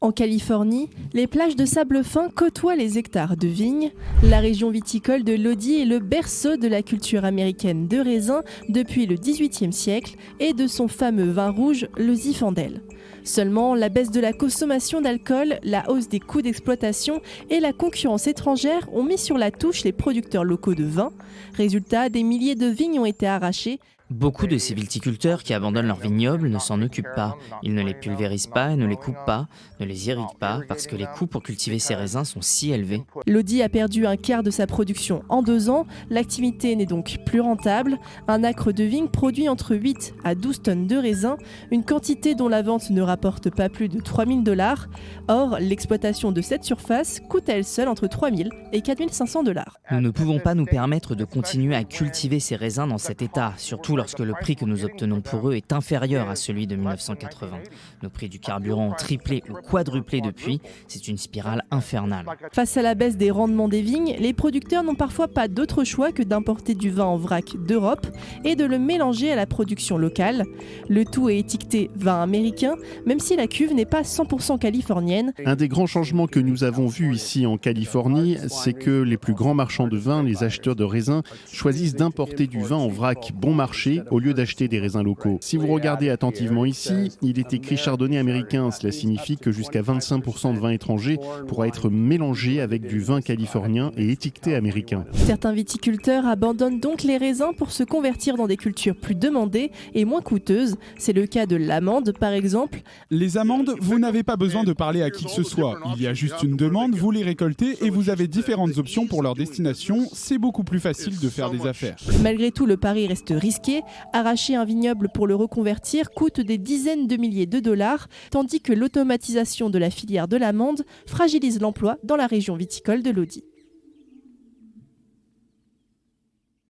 En Californie, les plages de sable fin côtoient les hectares de vignes. La région viticole de Lodi est le berceau de la culture américaine de raisin depuis le XVIIIe siècle et de son fameux vin rouge, le Zinfandel. Seulement, la baisse de la consommation d'alcool, la hausse des coûts d'exploitation et la concurrence étrangère ont mis sur la touche les producteurs locaux de vin. Résultat, des milliers de vignes ont été arrachées. Beaucoup de ces viticulteurs qui abandonnent leurs vignobles ne s'en occupent pas. Ils ne les pulvérisent pas, ne les coupent pas, ne les irriguent pas, parce que les coûts pour cultiver ces raisins sont si élevés. Lodi a perdu un quart de sa production en 2 ans. L'activité n'est donc plus rentable. Un acre de vigne produit entre 8 à 12 tonnes de raisins, une quantité dont la vente ne rapporte pas plus de 3 000 $. Or, l'exploitation de cette surface coûte à elle seule entre 3 000 et 4 500 $. Nous ne pouvons pas nous permettre de continuer à cultiver ces raisins dans cet état, surtout lorsque le prix que nous obtenons pour eux est inférieur à celui de 1980. Nos prix du carburant ont triplé ou quadruplé depuis, c'est une spirale infernale. Face à la baisse des rendements des vignes, les producteurs n'ont parfois pas d'autre choix que d'importer du vin en vrac d'Europe et de le mélanger à la production locale. Le tout est étiqueté vin américain, même si la cuve n'est pas 100% californienne. Un des grands changements que nous avons vus ici en Californie, c'est que les plus grands marchands de vin, les acheteurs de raisins, choisissent d'importer du vin en vrac bon marché au lieu d'acheter des raisins locaux. Si vous regardez attentivement ici, il est écrit chardonnay américain. Cela signifie que jusqu'à 25% de vin étranger pourra être mélangé avec du vin californien et étiqueté américain. Certains viticulteurs abandonnent donc les raisins pour se convertir dans des cultures plus demandées et moins coûteuses. C'est le cas de l'amande par exemple. Les amandes, vous n'avez pas besoin de parler à qui que ce soit. Il y a juste une demande, vous les récoltez et vous avez différentes options pour leur destination. C'est beaucoup plus facile de faire des affaires. Malgré tout, le pari reste risqué. Arracher un vignoble pour le reconvertir coûte des dizaines de milliers de $, tandis que l'automatisation de la filière de l'amande fragilise l'emploi dans la région viticole de Lodi.